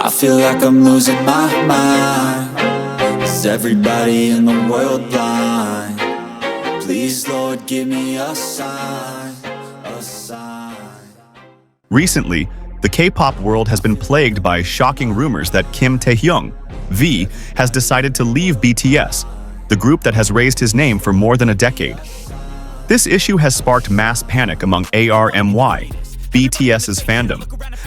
I feel like I'm losing my mind. Is everybody in the world blind? Please, Lord, give me a sign, a sign. Recently, the K-pop world has been plagued by shocking rumors that Kim Taehyung, V, has decided to leave BTS, the group that has raised his name for more than a decade. This issue has sparked mass panic among ARMY, BTS's fandom,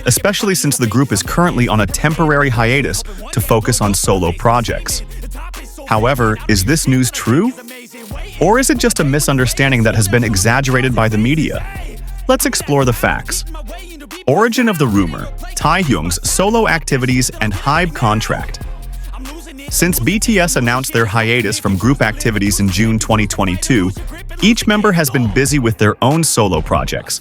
especially since the group is currently on a temporary hiatus to focus on solo projects. However, is this news true? Or is it just a misunderstanding that has been exaggerated by the media? Let's explore the facts. Origin of the rumor, Taehyung's solo activities and HYBE contract. Since BTS announced their hiatus from group activities in June 2022, each member has been busy with their own solo projects.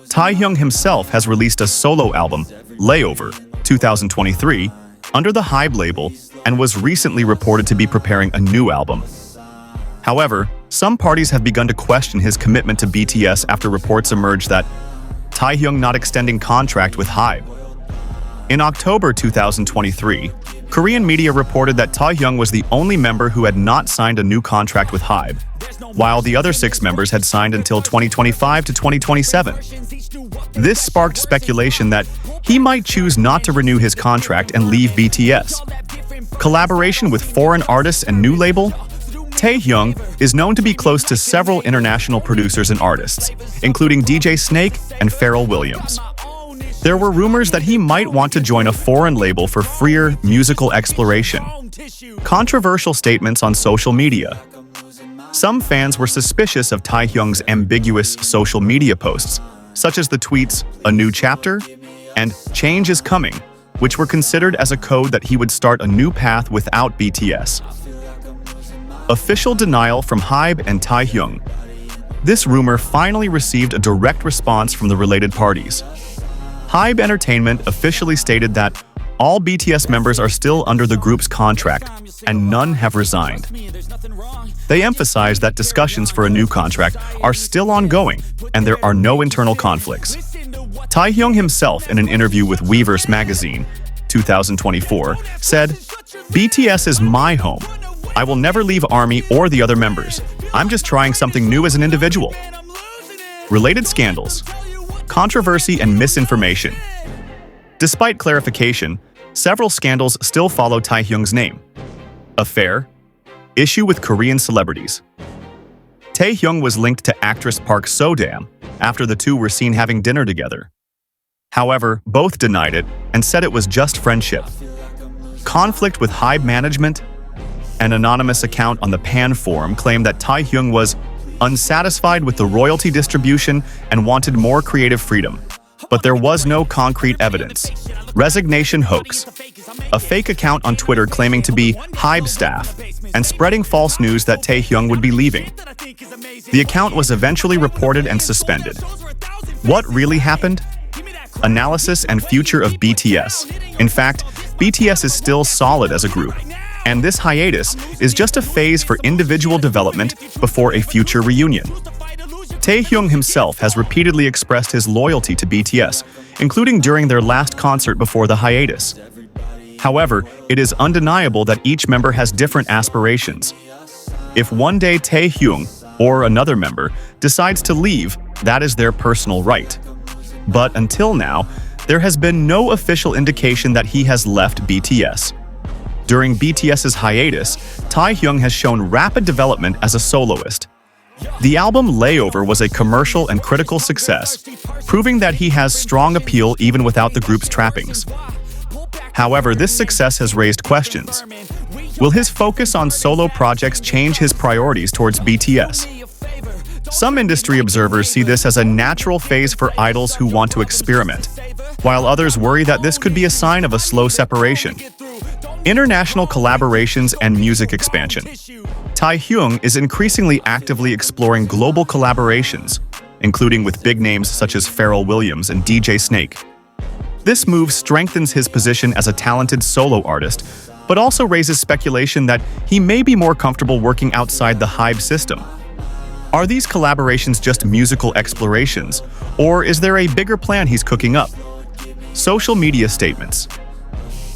Taehyung himself has released a solo album, Layover, 2023, under the HYBE label and was recently reported to be preparing a new album. However, some parties have begun to question his commitment to BTS after reports emerged that Taehyung not extending contract with HYBE. In October 2023, Korean media reported that Taehyung was the only member who had not signed a new contract with HYBE, while the other 6 members had signed until 2025 to 2027. This sparked speculation that he might choose not to renew his contract and leave BTS. Collaboration with foreign artists and new label? Taehyung is known to be close to several international producers and artists, including DJ Snake and Pharrell Williams. There were rumors that he might want to join a foreign label for freer musical exploration. Controversial statements on social media. Some fans were suspicious of Taehyung's ambiguous social media posts, such as the tweets, "A new chapter," and "Change is coming," which were considered as a code that he would start a new path without BTS. Official denial from HYBE and Taehyung. This rumor finally received a direct response from the related parties. HYBE Entertainment officially stated that all BTS members are still under the group's contract, and none have resigned. They emphasized that discussions for a new contract are still ongoing, and there are no internal conflicts. Taehyung himself, in an interview with Weverse magazine, 2024, said, "BTS is my home. I will never leave ARMY or the other members. I'm just trying something new as an individual." Related scandals. Controversy and misinformation. Despite clarification, several scandals still follow Taehyung's name. Affair. Issue with Korean celebrities. Taehyung was linked to actress Park So-dam after the two were seen having dinner together. However, both denied it and said it was just friendship. Conflict with HYBE management. An anonymous account on the Pan forum claimed that Taehyung was unsatisfied with the royalty distribution and wanted more creative freedom, but there was no concrete evidence. Resignation hoax. A fake account on Twitter claiming to be HYBE staff and spreading false news that Taehyung would be leaving. The account was eventually reported and suspended. What really happened? Analysis and future of BTS. In fact, BTS is still solid as a group, and this hiatus is just a phase for individual development before a future reunion. Taehyung himself has repeatedly expressed his loyalty to BTS, including during their last concert before the hiatus. However, it is undeniable that each member has different aspirations. If one day Taehyung, or another member, decides to leave, that is their personal right. But until now, there has been no official indication that he has left BTS. During BTS's hiatus, Taehyung has shown rapid development as a soloist. The album Layover was a commercial and critical success, proving that he has strong appeal even without the group's trappings. However, this success has raised questions. Will his focus on solo projects change his priorities towards BTS? Some industry observers see this as a natural phase for idols who want to experiment, while others worry that this could be a sign of a slow separation. International collaborations and music expansion. Taehyung is increasingly actively exploring global collaborations, including with big names such as Pharrell Williams and DJ Snake. This move strengthens his position as a talented solo artist, but also raises speculation that he may be more comfortable working outside the HYBE system. Are these collaborations just musical explorations, or is there a bigger plan he's cooking up? Social media statements.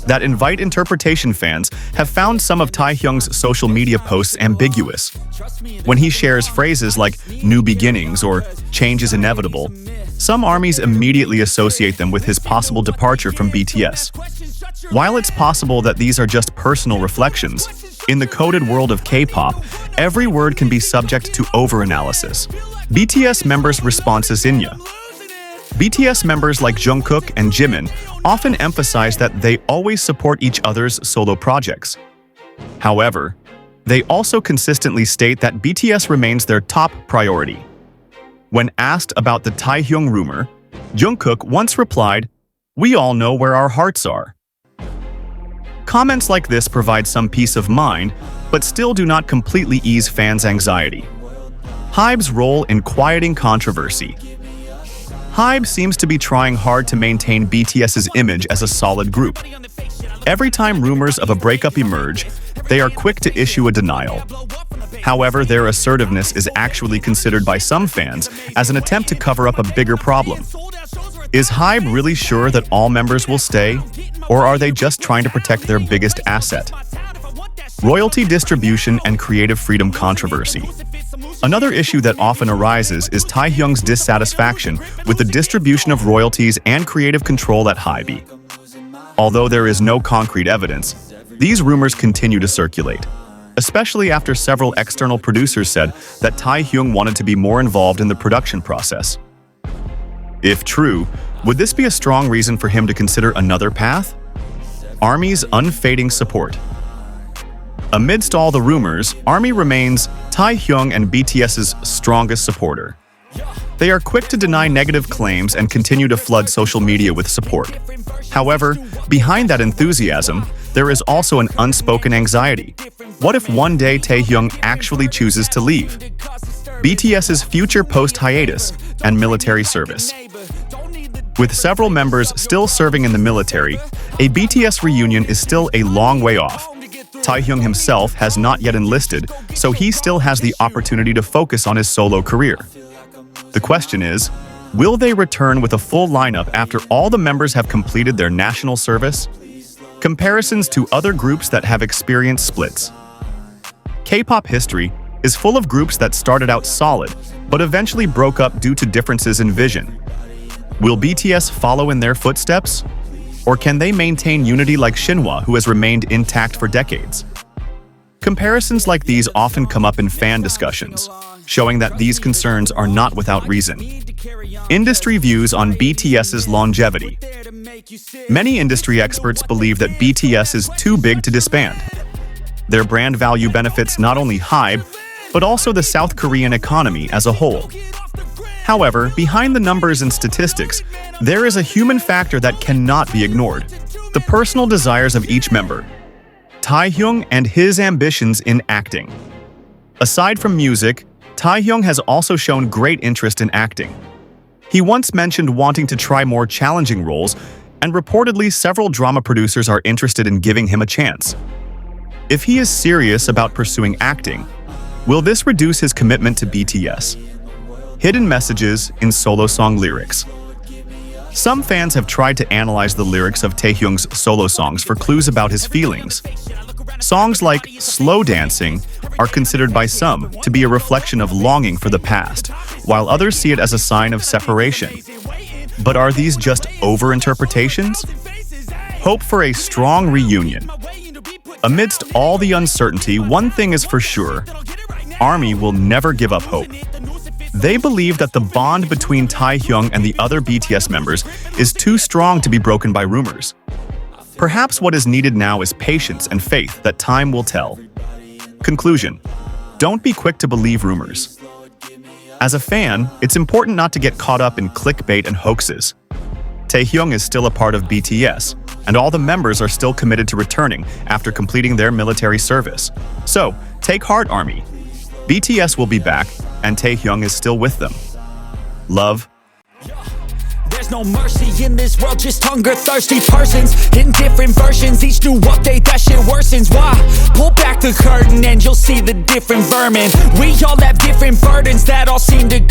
that invite interpretation. Fans have found some of Taehyung's social media posts ambiguous. When he shares phrases like "new beginnings" or "change is inevitable," some armies immediately associate them with his possible departure from BTS. While it's possible that these are just personal reflections, in the coded world of K-pop, every word can be subject to overanalysis. BTS members' responses. BTS members like Jungkook and Jimin often emphasize that they always support each other's solo projects. However, they also consistently state that BTS remains their top priority. When asked about the Taehyung rumor, Jungkook once replied, "We all know where our hearts are." Comments like this provide some peace of mind, but still do not completely ease fans' anxiety. HYBE's role in quieting controversy. HYBE seems to be trying hard to maintain BTS's image as a solid group. Every time rumors of a breakup emerge, they are quick to issue a denial. However, their assertiveness is actually considered by some fans as an attempt to cover up a bigger problem. Is HYBE really sure that all members will stay, or are they just trying to protect their biggest asset? Royalty distribution and creative freedom controversy. Another issue that often arises is Taehyung's dissatisfaction with the distribution of royalties and creative control at HYBE. Although there is no concrete evidence, these rumors continue to circulate, especially after several external producers said that Taehyung wanted to be more involved in the production process. If true, would this be a strong reason for him to consider another path? ARMY's unfading support. Amidst all the rumors, ARMY remains Taehyung and BTS's strongest supporter. They are quick to deny negative claims and continue to flood social media with support. However, behind that enthusiasm, there is also an unspoken anxiety. What if one day Taehyung actually chooses to leave? BTS's future post-hiatus and military service. With several members still serving in the military, a BTS reunion is still a long way off. Taehyung himself has not yet enlisted, so he still has the opportunity to focus on his solo career. The question is, will they return with a full lineup after all the members have completed their national service? Comparisons to other groups that have experienced splits. K-pop history is full of groups that started out solid, but eventually broke up due to differences in vision. Will BTS follow in their footsteps? Or can they maintain unity like Shinhwa, who has remained intact for decades? Comparisons like these often come up in fan discussions, showing that these concerns are not without reason. Industry views on BTS's longevity. Many industry experts believe that BTS is too big to disband. Their brand value benefits not only HYBE, but also the South Korean economy as a whole. However, behind the numbers and statistics, there is a human factor that cannot be ignored: the personal desires of each member. Taehyung and his ambitions in acting. Aside from music, Taehyung has also shown great interest in acting. He once mentioned wanting to try more challenging roles, and reportedly several drama producers are interested in giving him a chance. If he is serious about pursuing acting, will this reduce his commitment to BTS? Hidden messages in solo song lyrics. Some fans have tried to analyze the lyrics of Taehyung's solo songs for clues about his feelings. Songs like "Slow Dancing" are considered by some to be a reflection of longing for the past, while others see it as a sign of separation. But are these just over-interpretations? Hope for a strong reunion. Amidst all the uncertainty, one thing is for sure: ARMY will never give up hope. They believe that the bond between Taehyung and the other BTS members is too strong to be broken by rumors. Perhaps what is needed now is patience and faith that time will tell. Conclusion: don't be quick to believe rumors. As a fan, it's important not to get caught up in clickbait and hoaxes. Taehyung is still a part of BTS, and all the members are still committed to returning after completing their military service. So, take heart, ARMY. BTS will be back, and Taehyung is still with them. Love. There's no mercy in this world, just hunger-thirsty persons in different versions. Each new update, that shit worsens. Why? Pull back the curtain and you'll see the different vermin. We all have different burdens that all seem to cover.